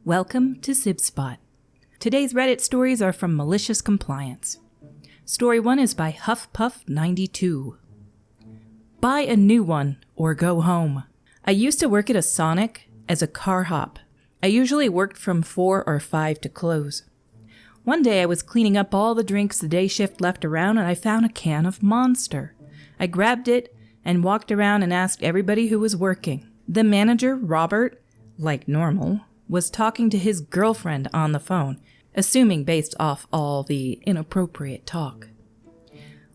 Welcome to Sib Spot. Today's Reddit stories are from MaliciousCompliance. Story 1 is by HuffPuff92. Buy a new one or go home. I used to work at a Sonic as a car hop. I usually worked from 4 or 5 to close. One day I was cleaning up all the drinks the day shift left around and I found a can of Monster. I grabbed it and walked around and asked everybody who was working. The manager, Robert, like normal, was talking to his girlfriend on the phone, assuming based off all the inappropriate talk.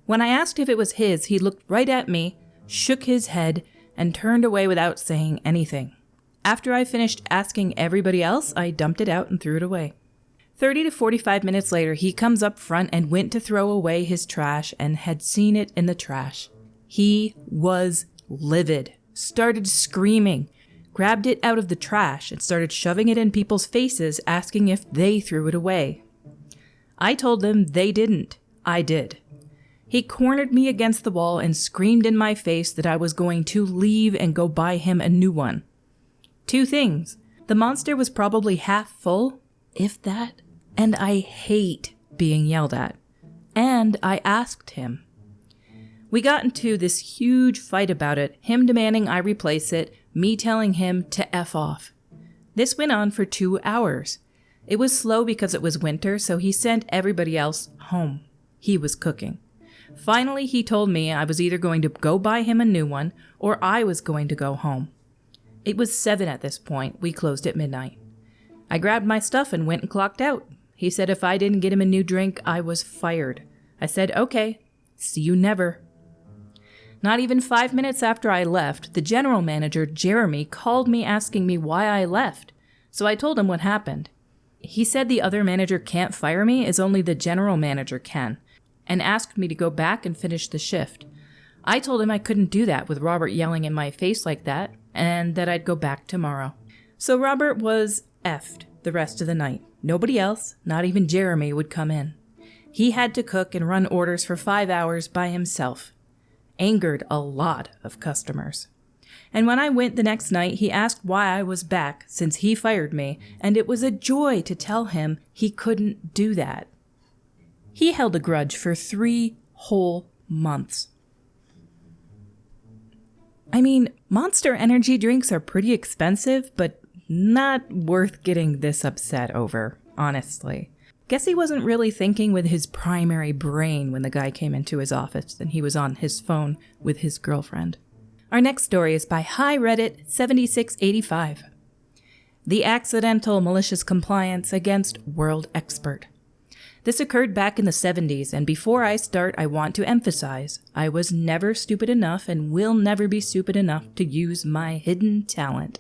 When I asked if it was his, he looked right at me, shook his head, and turned away without saying anything. After I finished asking everybody else, I dumped it out and threw it away. 30 to 45 minutes later, he comes up front and went to throw away his trash and had seen it in the trash. He was livid, started screaming, grabbed it out of the trash and started shoving it in people's faces, asking if they threw it away. I told them they didn't. I did. He cornered me against the wall and screamed in my face that I was going to leave and go buy him a new one. 2 things. The Monster was probably half full, if that, and I hate being yelled at. And I asked him. We got into this huge fight about it, him demanding I replace it, me telling him to F off. This went on for 2 hours. It was slow because it was winter, so he sent everybody else home. He was cooking. Finally, he told me I was either going to go buy him a new one, or I was going to go home. It was 7 at this point. We closed at midnight. I grabbed my stuff and went and clocked out. He said if I didn't get him a new drink, I was fired. I said, okay, see you never. Not even 5 minutes after I left, the general manager, Jeremy, called me asking me why I left. So I told him what happened. He said the other manager can't fire me as only the general manager can, and asked me to go back and finish the shift. I told him I couldn't do that with Robert yelling in my face like that, and that I'd go back tomorrow. So Robert was effed the rest of the night. Nobody else, not even Jeremy, would come in. He had to cook and run orders for 5 hours by himself. Angered a lot of customers. And when I went the next night, he asked why I was back since he fired me, and it was a joy to tell him he couldn't do that. He held a grudge for 3 whole months. I mean, Monster energy drinks are pretty expensive, but not worth getting this upset over, honestly. Guess he wasn't really thinking with his primary brain when the guy came into his office and he was on his phone with his girlfriend. Our next story is by HiReddit7685. The Accidental Malicious Compliance Against World Expert. This occurred back in the 70s, and before I start, I want to emphasize I was never stupid enough and will never be stupid enough to use my hidden talent.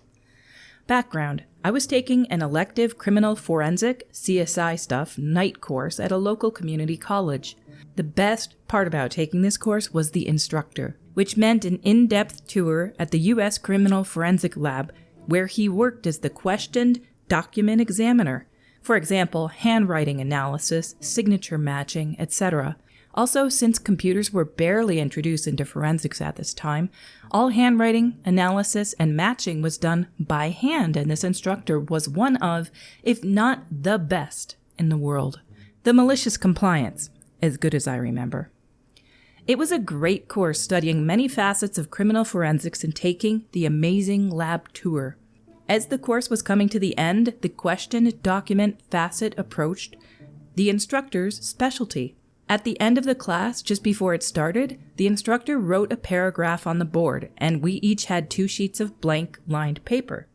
Background. I was taking an elective criminal forensic, CSI stuff, night course at a local community college. The best part about taking this course was the instructor, which meant an in-depth tour at the U.S. Criminal Forensic Lab, where he worked as the questioned document examiner. For example, handwriting analysis, signature matching, etc. Also, since computers were barely introduced into forensics at this time, all handwriting, analysis, and matching was done by hand, and this instructor was one of, if not the best, in the world. The Malicious Compliance, as good as I remember. It was a great course studying many facets of criminal forensics and taking the amazing lab tour. As the course was coming to the end, the questioned document facet approached the instructor's specialty. At the end of the class, just before it started, the instructor wrote a paragraph on the board, and we each had 2 sheets of blank lined paper.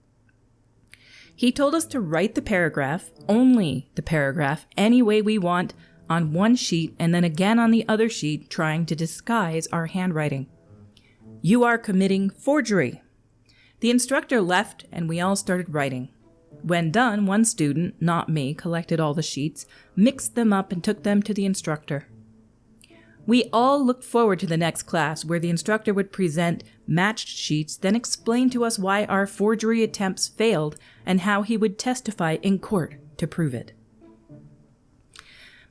He told us to write the paragraph, only the paragraph, any way we want, on one sheet and then again on the other sheet, trying to disguise our handwriting. You are committing forgery. The instructor left and we all started writing. When done, one student, not me, collected all the sheets, mixed them up and took them to the instructor. We all looked forward to the next class where the instructor would present matched sheets, then explain to us why our forgery attempts failed and how he would testify in court to prove it.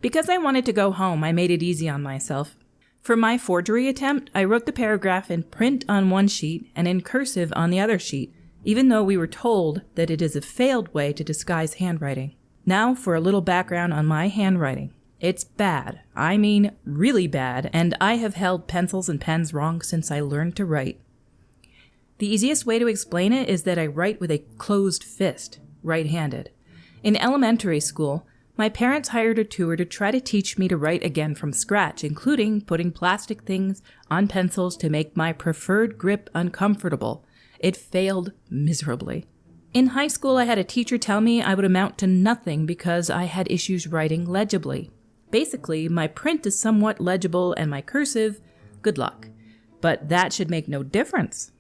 Because I wanted to go home, I made it easy on myself. For my forgery attempt, I wrote the paragraph in print on one sheet and in cursive on the other sheet, even though we were told that it is a failed way to disguise handwriting. Now for a little background on my handwriting. It's bad. I mean really bad, and I have held pencils and pens wrong since I learned to write. The easiest way to explain it is that I write with a closed fist, right-handed. In elementary school, my parents hired a tutor to try to teach me to write again from scratch, including putting plastic things on pencils to make my preferred grip uncomfortable. It failed miserably. In high school, I had a teacher tell me I would amount to nothing because I had issues writing legibly. Basically, my print is somewhat legible and my cursive, good luck. But that should make no difference.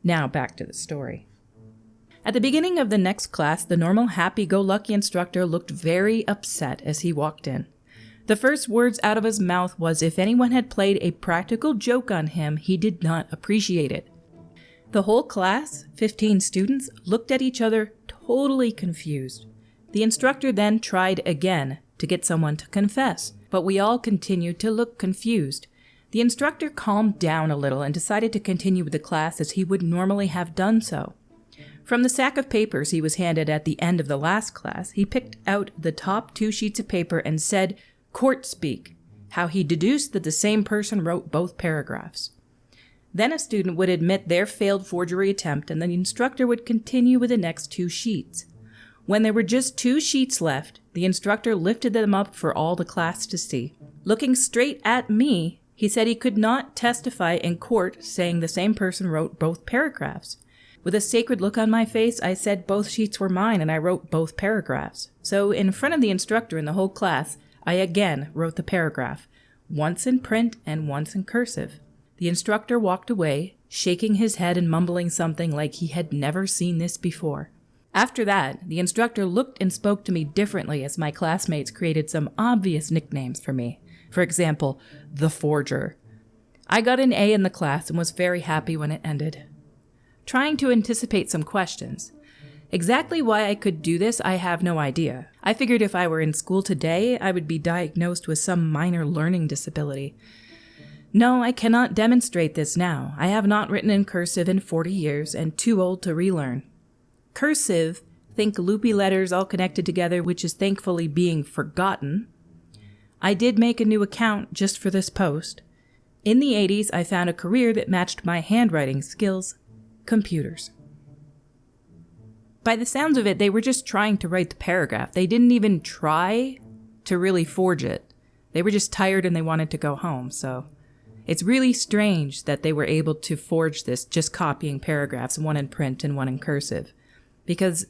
Now back to the story. At the beginning of the next class, the normal happy-go-lucky instructor looked very upset as he walked in. The first words out of his mouth was if anyone had played a practical joke on him, he did not appreciate it. The whole class, 15 students, looked at each other totally confused. The instructor then tried again to get someone to confess, but we all continued to look confused. The instructor calmed down a little and decided to continue with the class as he would normally have done so. From the sack of papers he was handed at the end of the last class, he picked out the top 2 sheets of paper and said, "Court speak," how he deduced that the same person wrote both paragraphs. Then a student would admit their failed forgery attempt, and the instructor would continue with the next 2 sheets. When there were just 2 sheets left, the instructor lifted them up for all the class to see. Looking straight at me, he said he could not testify in court saying the same person wrote both paragraphs. With a sacred look on my face, I said both sheets were mine and I wrote both paragraphs. So in front of the instructor and the whole class, I again wrote the paragraph, once in print and once in cursive. The instructor walked away, shaking his head and mumbling something like he had never seen this before. After that, the instructor looked and spoke to me differently as my classmates created some obvious nicknames for me. For example, the forger. I got an A in the class and was very happy when it ended. Trying to anticipate some questions. Exactly why I could do this, I have no idea. I figured if I were in school today, I would be diagnosed with some minor learning disability. No, I cannot demonstrate this now. I have not written in cursive in 40 years and too old to relearn. Cursive, think loopy letters all connected together, which is thankfully being forgotten. I did make a new account just for this post. In the 80s, I found a career that matched my handwriting skills. Computers. By the sounds of it, they were just trying to write the paragraph. They didn't even try to really forge it. They were just tired and they wanted to go home, so it's really strange that they were able to forge this just copying paragraphs, one in print and one in cursive. Because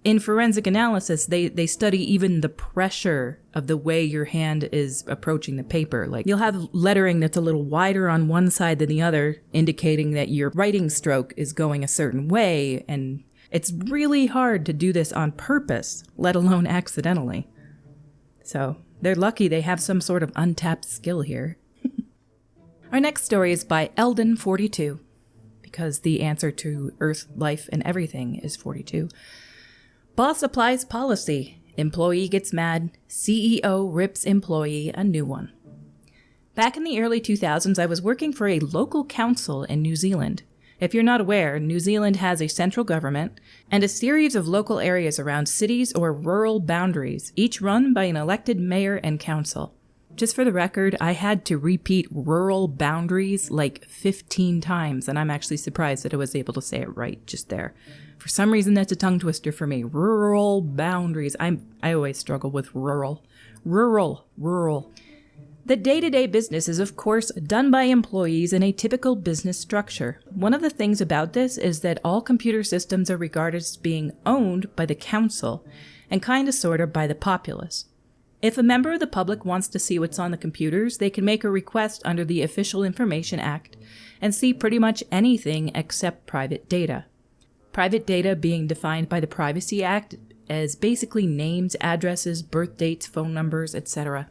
in forensic analysis, they study even the pressure of the way your hand is approaching the paper. Like, you'll have lettering that's a little wider on one side than the other, indicating that your writing stroke is going a certain way, and it's really hard to do this on purpose, let alone accidentally. So, they're lucky they have some sort of untapped skill here. Our next story is by Eldon42, because the answer to Earth, life, and everything is 42. Boss applies policy. Employee gets mad. CEO rips employee a new one. Back in the early 2000s, I was working for a local council in New Zealand. If you're not aware, New Zealand has a central government and a series of local areas around cities or rural boundaries, each run by an elected mayor and council. Just for the record, I had to repeat rural boundaries like 15 times, and I'm actually surprised that I was able to say it right just there. For some reason, that's a tongue twister for me. Rural boundaries. I always struggle with rural. Rural. The day-to-day business is, of course, done by employees in a typical business structure. One of the things about this is that all computer systems are regarded as being owned by the council and kind of sort of by the populace. If a member of the public wants to see what's on the computers, they can make a request under the Official Information Act and see pretty much anything except private data. Private data being defined by the Privacy Act as basically names, addresses, birth dates, phone numbers, etc.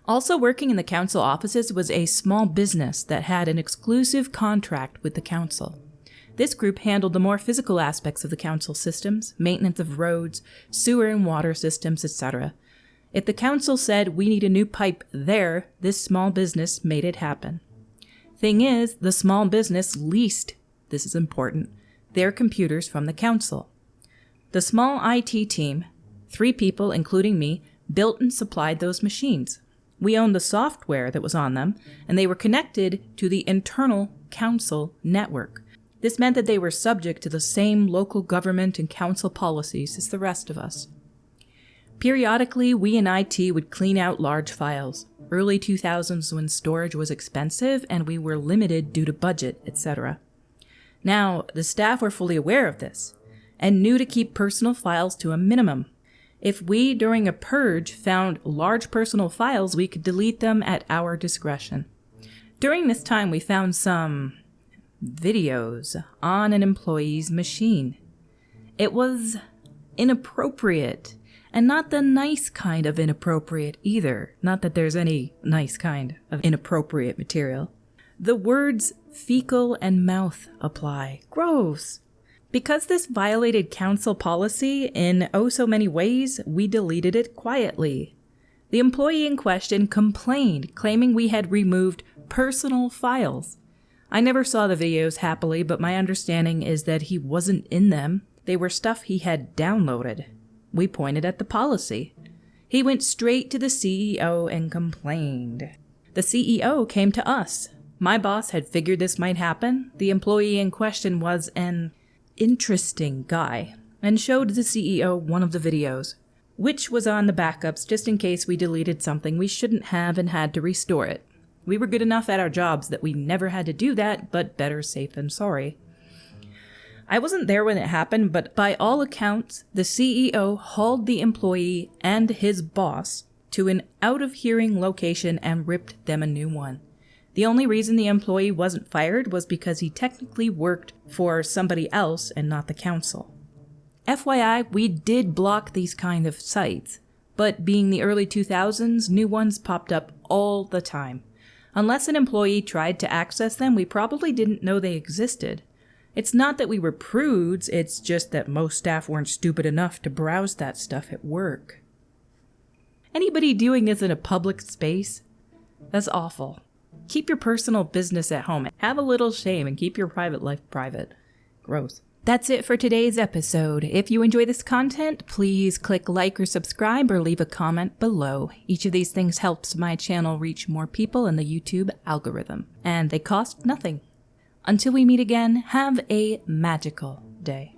Also working in the council offices was a small business that had an exclusive contract with the council. This group handled the more physical aspects of the council systems, maintenance of roads, sewer and water systems, etc. If the council said, we need a new pipe there, this small business made it happen. Thing is, the small business leased, this is important, their computers from the council. The small IT team, 3 people including me, built and supplied those machines. We owned the software that was on them, and they were connected to the internal council network. This meant that they were subject to the same local government and council policies as the rest of us. Periodically, we in IT would clean out large files. Early 2000s when storage was expensive and we were limited due to budget, etc. Now, the staff were fully aware of this and knew to keep personal files to a minimum. If we, during a purge, found large personal files, we could delete them at our discretion. During this time, we found some videos on an employee's machine. It was inappropriate, and not the nice kind of inappropriate either. Not that there's any nice kind of inappropriate material. The words fecal and mouth apply. Gross. Because this violated council policy in oh so many ways, we deleted it quietly. The employee in question complained, claiming we had removed personal files. I never saw the videos happily, but my understanding is that he wasn't in them. They were stuff he had downloaded. We pointed at the policy. He went straight to the CEO and complained. The CEO came to us. My boss had figured this might happen. The employee in question was an interesting guy and showed the CEO one of the videos, which was on the backups just in case we deleted something we shouldn't have and had to restore it. We were good enough at our jobs that we never had to do that, but better safe than sorry. I wasn't there when it happened, but by all accounts, the CEO hauled the employee and his boss to an out-of-hearing location and ripped them a new one. The only reason the employee wasn't fired was because he technically worked for somebody else and not the council. FYI, we did block these kind of sites, but being the early 2000s, new ones popped up all the time. Unless an employee tried to access them, we probably didn't know they existed. It's not that we were prudes, it's just that most staff weren't stupid enough to browse that stuff at work. Anybody doing this in a public space? That's awful. Keep your personal business at home. Have a little shame and keep your private life private. Gross. That's it for today's episode. If you enjoy this content, please click like or subscribe or leave a comment below. Each of these things helps my channel reach more people in the YouTube algorithm, and they cost nothing. Until we meet again, have a magical day.